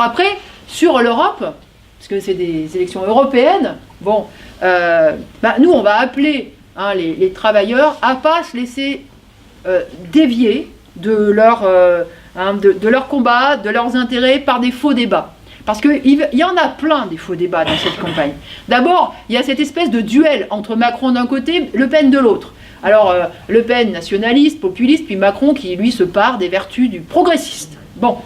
Après, sur l'Europe, parce que c'est des élections européennes, bon, nous on va appeler les travailleurs à ne pas se laisser dévier de leur combat, de leurs intérêts par des faux débats. Parce qu'il y en a plein des faux débats dans cette campagne. D'abord, il y a cette espèce de duel entre Macron d'un côté, Le Pen de l'autre. Alors, Le Pen nationaliste, populiste, puis Macron qui, lui, se pare des vertus du progressiste. Bon.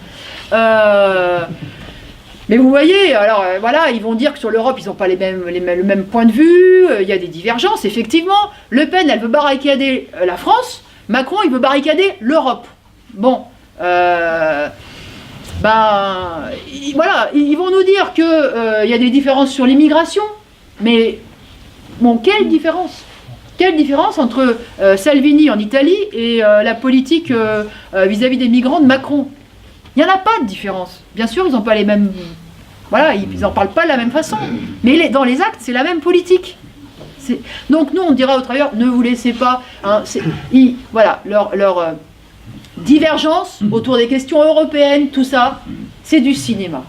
Mais vous voyez, alors voilà, ils vont dire que sur l'Europe, ils n'ont pas le même point de vue, il y a des divergences, effectivement. Le Pen, elle veut barricader la France, Macron, il veut barricader l'Europe. Bon. Voilà, ils vont nous dire qu'il y a des différences sur l'immigration, mais bon, quelle différence? Quelle différence entre Salvini en Italie et la politique vis-à-vis des migrants de Macron? Il n'y en a pas de différence. Bien sûr, ils n'ont pas les mêmes... Voilà, ils n'en parlent pas de la même façon. Mais dans les actes, c'est la même politique. Donc nous, on dira aux travailleurs, ne vous laissez pas... voilà, leur divergence autour des questions européennes, tout ça, c'est du cinéma.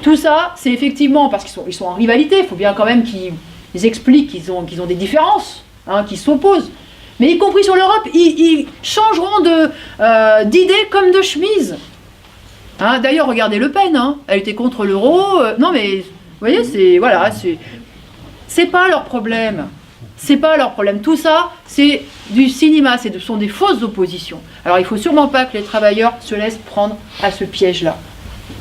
Tout ça, c'est effectivement parce qu'ils sont en rivalité, il faut bien quand même qu'ils expliquent qu'ils ont des différences, qu'ils s'opposent. Mais y compris sur l'Europe, ils changeront d'idée comme de chemise. D'ailleurs, regardez Le Pen, elle était contre l'euro. Non mais, vous voyez, c'est pas leur problème. C'est pas leur problème. Tout ça, c'est du cinéma, ce sont des fausses oppositions. Alors il ne faut sûrement pas que les travailleurs se laissent prendre à ce piège-là.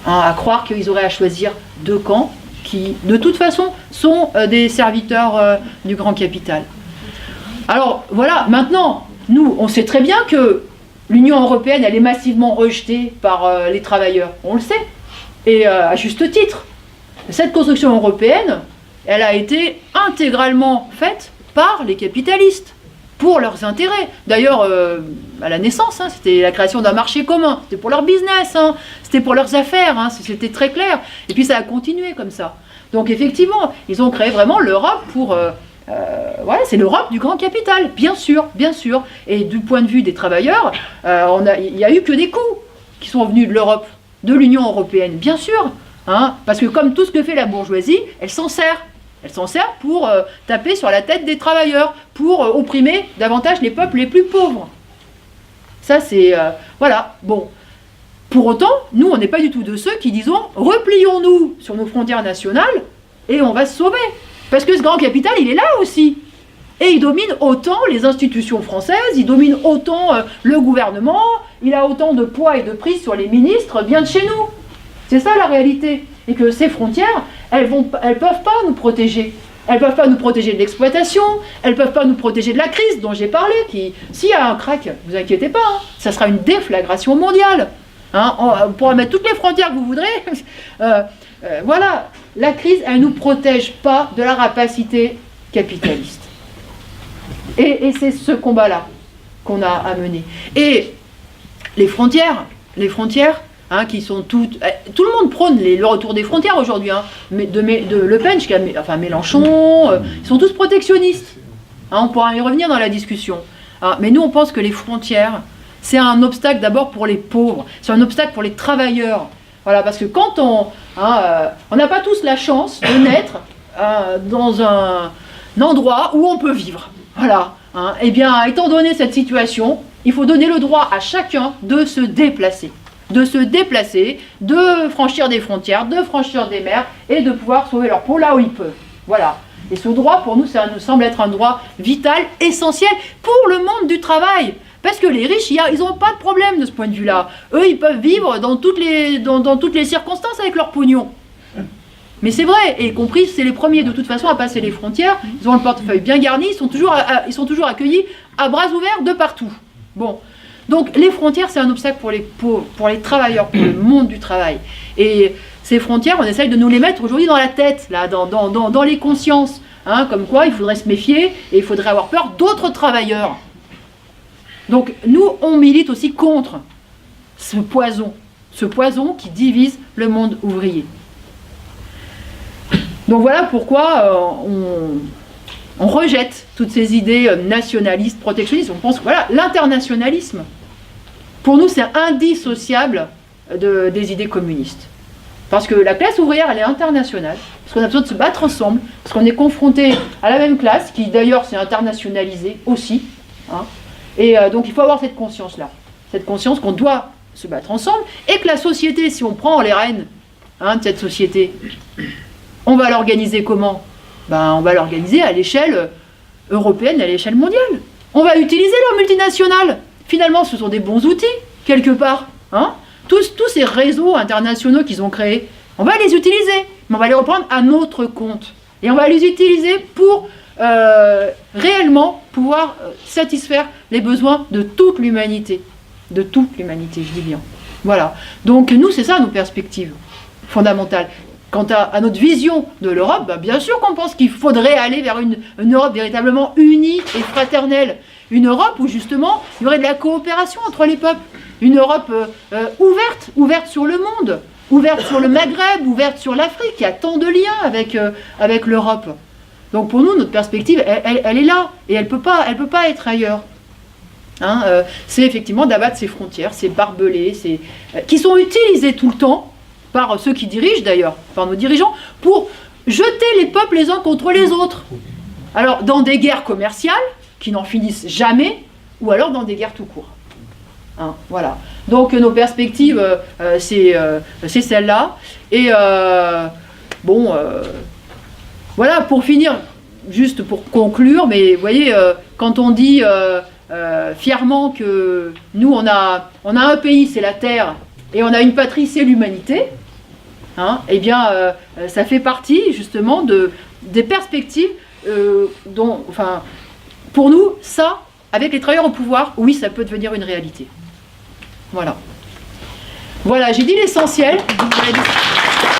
À croire qu'ils auraient à choisir deux camps qui, de toute façon, sont des serviteurs du grand capital. Alors voilà, maintenant, nous, on sait très bien que l'Union européenne, elle est massivement rejetée par les travailleurs. On le sait. Et à juste titre. Cette construction européenne, elle a été intégralement faite par les capitalistes, pour leurs intérêts. D'ailleurs, à la naissance, c'était la création d'un marché commun, c'était pour leur business, c'était pour leurs affaires, c'était très clair. Et puis ça a continué comme ça. Donc effectivement, ils ont créé vraiment l'Europe pour... voilà, c'est l'Europe du grand capital, bien sûr, bien sûr. Et du point de vue des travailleurs, il n'y a eu que des coups qui sont venus de l'Europe, de l'Union européenne, bien sûr. Parce que comme tout ce que fait la bourgeoisie, elle s'en sert. Elle s'en sert pour taper sur la tête des travailleurs, pour opprimer davantage les peuples les plus pauvres. Ça, c'est... voilà, bon. Pour autant, nous, on n'est pas du tout de ceux qui disons « replions-nous sur nos frontières nationales et on va se sauver ». Parce que ce grand capital, il est là aussi. Et il domine autant les institutions françaises, il domine autant le gouvernement, il a autant de poids et de prise sur les ministres bien de chez nous. C'est ça la réalité. Et que ces frontières, elles peuvent pas nous protéger. Elles peuvent pas nous protéger de l'exploitation, elles peuvent pas nous protéger de la crise dont j'ai parlé, s'il y a un crack, vous inquiétez pas, ça sera une déflagration mondiale. On pourra mettre toutes les frontières que vous voudrez. Voilà, la crise, elle ne nous protège pas de la rapacité capitaliste. Et c'est ce combat-là qu'on a à mener. Et les frontières, qui sont toutes... Tout le monde prône le retour des frontières aujourd'hui, de Le Pen jusqu'à Mélenchon, ils sont tous protectionnistes. On pourra y revenir dans la discussion. Mais nous, on pense que les frontières, c'est un obstacle d'abord pour les pauvres, c'est un obstacle pour les travailleurs. Voilà, parce que quand on n'a pas tous la chance de naître dans un endroit où on peut vivre. Voilà. Eh bien, étant donné cette situation, il faut donner le droit à chacun de se déplacer. De franchir des frontières, de franchir des mers et de pouvoir sauver leur peau là où ils peuvent. Voilà. Et ce droit, pour nous, ça nous semble être un droit vital, essentiel pour le monde du travail. Parce que les riches, ils n'ont pas de problème de ce point de vue-là. Eux, ils peuvent vivre dans toutes les circonstances avec leur pognon. Mais c'est vrai, et y compris, c'est les premiers de toute façon à passer les frontières. Ils ont le portefeuille bien garni, ils sont toujours accueillis à bras ouverts de partout. Bon. Donc les frontières, c'est un obstacle pour les pauvres, pour les travailleurs, pour le monde du travail. Et ces frontières, on essaye de nous les mettre aujourd'hui dans la tête, là, dans les consciences. Comme quoi, il faudrait se méfier et il faudrait avoir peur d'autres travailleurs. Donc nous, on milite aussi contre ce poison qui divise le monde ouvrier. Donc voilà pourquoi on rejette toutes ces idées nationalistes, protectionnistes. On pense que voilà, l'internationalisme, pour nous, c'est indissociable des idées communistes. Parce que la classe ouvrière, elle est internationale, parce qu'on a besoin de se battre ensemble, parce qu'on est confronté à la même classe, qui d'ailleurs s'est internationalisée aussi. Hein. Et donc il faut avoir cette conscience-là, cette conscience qu'on doit se battre ensemble, et que la société, si on prend les rênes de cette société, on va l'organiser comment? On va l'organiser à l'échelle européenne, à l'échelle mondiale. On va utiliser leurs multinationales. Finalement, ce sont des bons outils, quelque part. Hein. Tous ces réseaux internationaux qu'ils ont créés, on va les utiliser, mais on va les reprendre à notre compte. Et on va les utiliser pour réellement pouvoir satisfaire les besoins de toute l'humanité. De toute l'humanité, je dis bien. Voilà. Donc nous, c'est ça nos perspectives fondamentales. Quant à notre vision de l'Europe, bien sûr qu'on pense qu'il faudrait aller vers une Europe véritablement unie et fraternelle. Une Europe où justement il y aurait de la coopération entre les peuples. Une Europe ouverte sur le monde, ouverte sur le Maghreb, ouverte sur l'Afrique. Il y a tant de liens avec l'Europe. Donc pour nous, notre perspective, elle est là, et elle peut pas être ailleurs. Hein, c'est effectivement d'abattre ces frontières, ces barbelés, qui sont utilisés tout le temps par ceux qui dirigent d'ailleurs, par nos dirigeants, pour jeter les peuples les uns contre les autres. Alors dans des guerres commerciales, qui n'en finissent jamais, ou alors dans des guerres tout court. Hein, voilà. Donc nos perspectives, c'est celle-là. Et voilà, pour finir, juste pour conclure, mais vous voyez, quand on dit fièrement que nous, on a un pays, c'est la terre, et on a une patrie, c'est l'humanité, hein, eh bien, ça fait partie justement des perspectives pour nous, ça, avec les travailleurs au pouvoir, oui, ça peut devenir une réalité. Voilà. Voilà, j'ai dit l'essentiel.